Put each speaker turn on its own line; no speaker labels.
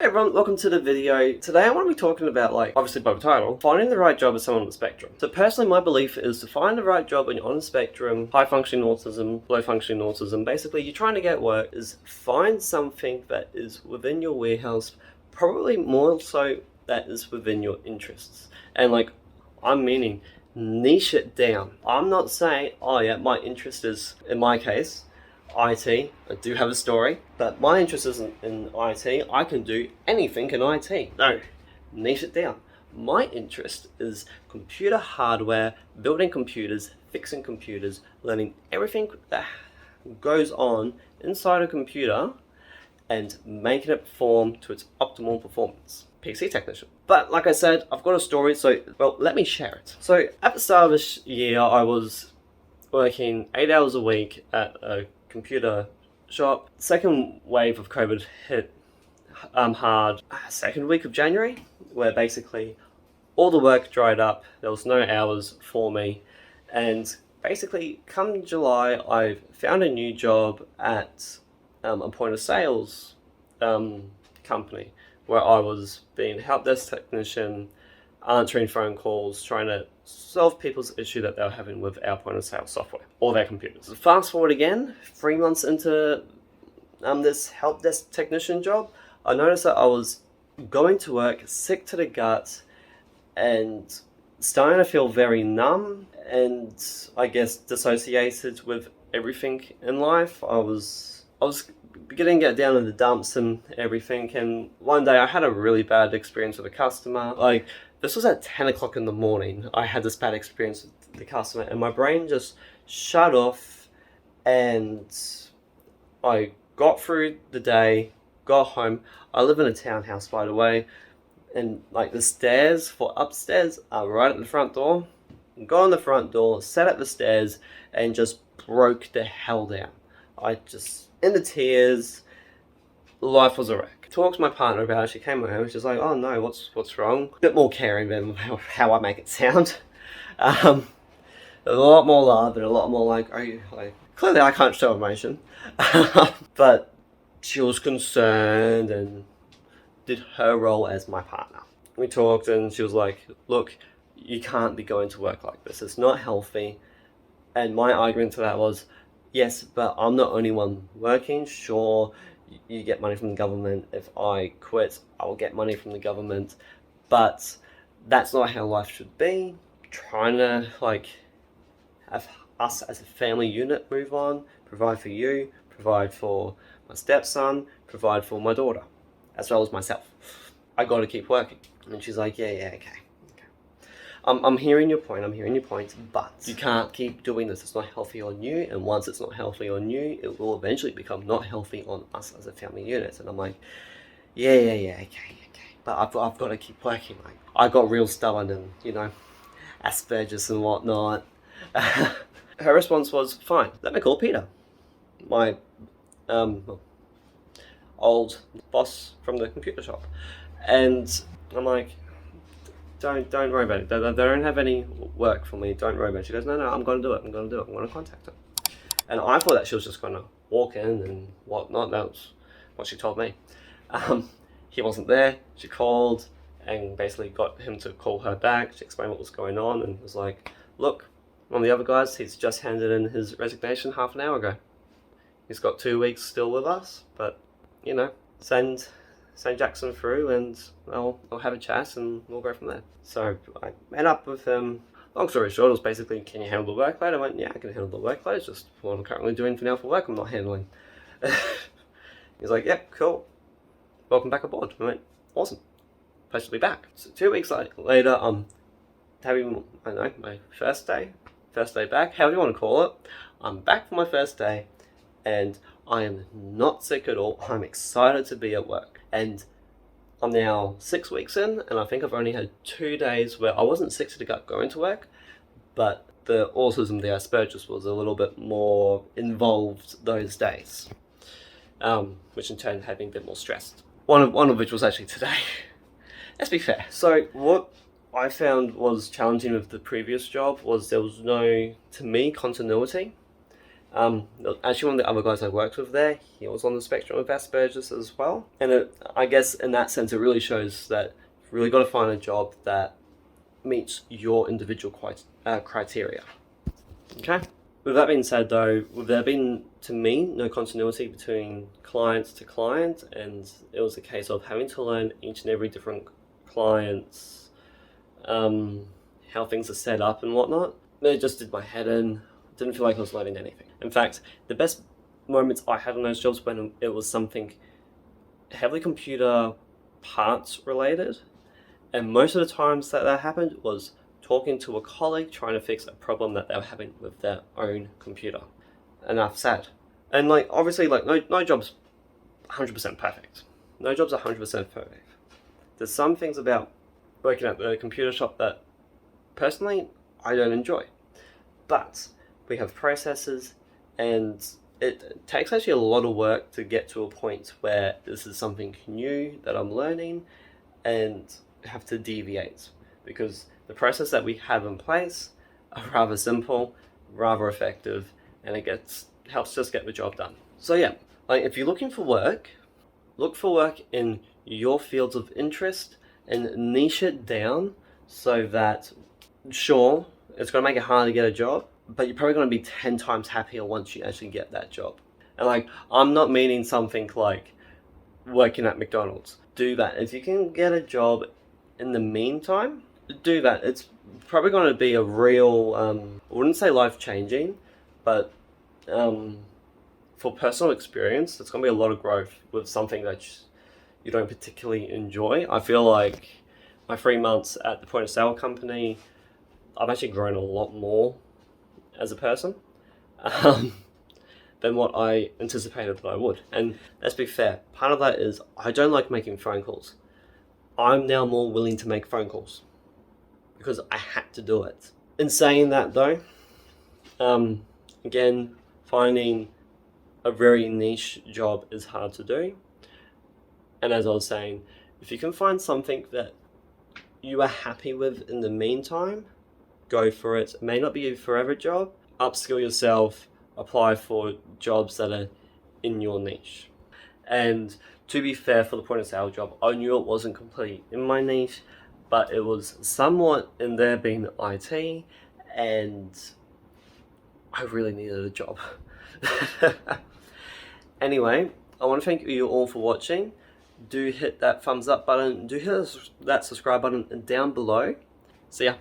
Hey everyone, welcome to the video. Today I want to be talking about, obviously by the title, finding the right job as someone on the spectrum. So personally, my belief is to find the right job when you're on the spectrum, high functioning autism, low functioning autism. Basically, you're trying to get work, is find something that is within your warehouse, probably more so that is within your interests. And I'm meaning niche it down. I'm not saying, oh yeah, my interest is, in my case, IT. I do have a story, but my interest isn't in IT. I can do anything in IT. No, niche it down. My interest is computer hardware, building computers, fixing computers, learning everything that goes on inside a computer and making it perform to its optimal performance. PC technician. But like I said, I've got a story, so, well, let me share it. So at the start of this year, I was working 8 hours a week at a computer shop. Second wave of COVID hit hard second week of January, where basically all the work dried up. There was no hours for me, and basically come July I found a new job at a point of sales company where I was being a help desk technician, answering phone calls, trying to solve people's issue that they were having with our point of sale software or their computers. So fast forward again, 3 months into this help desk technician job, I noticed that I was going to work sick to the gut and starting to feel very numb and I guess dissociated with everything in life. I was beginning to get down in the dumps and everything, and one day I had a really bad experience with a customer. This was at 10 o'clock in the morning. I had this bad experience with the customer and my brain just shut off, and I got through the day, got home. I live in a townhouse, by the way, and the stairs for upstairs are right at the front door. Got on the front door, sat at the stairs and just broke the hell down. I just, in the tears, life was a wreck. Talked to my partner about it. She came home. She's like, "Oh no, what's wrong?" A bit more caring than how I make it sound. A lot more love and a lot more clearly I can't show emotion, but she was concerned and did her role as my partner. We talked and she was like, "Look, you can't be going to work like this. It's not healthy." And my argument to that was, yes, but I'm the only one working. Sure, you get money from the government. If I quit, I will get money from the government. But that's not how life should be. Trying to have us as a family unit move on, provide for you, provide for my stepson, provide for my daughter, as well as myself. I got to keep working. And she's like, yeah, okay. I'm hearing your point, but you can't keep doing this. It's not healthy on you, and once it's not healthy on you, it will eventually become not healthy on us as a family unit. And I'm like, yeah, okay. But I've got to keep working. I got real stubborn and, Asperger's and whatnot. Her response was, fine, let me call Peter, my old boss from the computer shop. And I'm like, don't worry about it. They don't have any work for me. Don't worry about it. She goes, no, I'm going to do it. I'm going to contact her. And I thought that she was just going to walk in and whatnot. That was what she told me. He wasn't there. She called and basically got him to call her back. She explained what was going on and was like, look, one of the other guys, he's just handed in his resignation half an hour ago. He's got 2 weeks still with us, but, send Jackson through and I'll have a chat and we'll go from there. So I met up with him. Long story short, it was basically, can you handle the workload? I went, yeah, I can handle the workload. It's just what I'm currently doing for now for work I'm not handling. He's like, yep, cool. Welcome back aboard. I went, awesome. Pleasure to be back. So 2 weeks later, I'm having, my first day back, however you want to call it. I'm back for my first day and I am not sick at all. I'm excited to be at work. And I'm now 6 weeks in, and I think I've only had 2 days where I wasn't sick to the gut going to work, but the autism, the Asperger's was a little bit more involved those days, which in turn had me a bit more stressed. One of which was actually today. Let's be fair. So what I found was challenging with the previous job was there was no, to me, continuity. Actually, one of the other guys I worked with there, he was on the spectrum of Asperger's as well. And I guess in that sense, it really shows that you've really got to find a job that meets your individual criteria. Okay? With that being said, though, there been, to me, no continuity between client to client, and it was a case of having to learn each and every different client's how things are set up and whatnot. It just did my head in. Didn't feel like I was learning anything. In fact, the best moments I had on those jobs when it was something heavily computer parts related, and most of the times that happened was talking to a colleague trying to fix a problem that they were having with their own computer. Enough said. And like obviously, like no job's 100% perfect. No job's 100% perfect. There's some things about working at the computer shop that personally I don't enjoy, but we have processes, and it takes actually a lot of work to get to a point where this is something new that I'm learning and have to deviate, because the process that we have in place are rather simple, rather effective, and it helps just get the job done. So yeah, like if you're looking for work, look for work in your fields of interest and niche it down so that, sure, it's going to make it hard to get a job, but you're probably going to be 10 times happier once you actually get that job. And like, I'm not meaning something like working at McDonald's. Do that. If you can get a job in the meantime, do that. It's probably going to be a real, I wouldn't say life-changing, but for personal experience, it's going to be a lot of growth with something that you don't particularly enjoy. I feel like my 3 months at the point of sale company, I've actually grown a lot more as a person than what I anticipated that I would. And let's be fair, part of that is I don't like making phone calls. I'm now more willing to make phone calls because I had to do it. In saying that though, again, finding a very niche job is hard to do. And as I was saying, if you can find something that you are happy with in the meantime, go for it. It may not be a forever job. Upskill yourself, apply for jobs that are in your niche. And to be fair, for the point of sale job, I knew it wasn't completely in my niche, but it was somewhat in there being IT, and I really needed a job. Anyway, I want to thank you all for watching. Do hit that thumbs up button, do hit that subscribe button down below. See ya.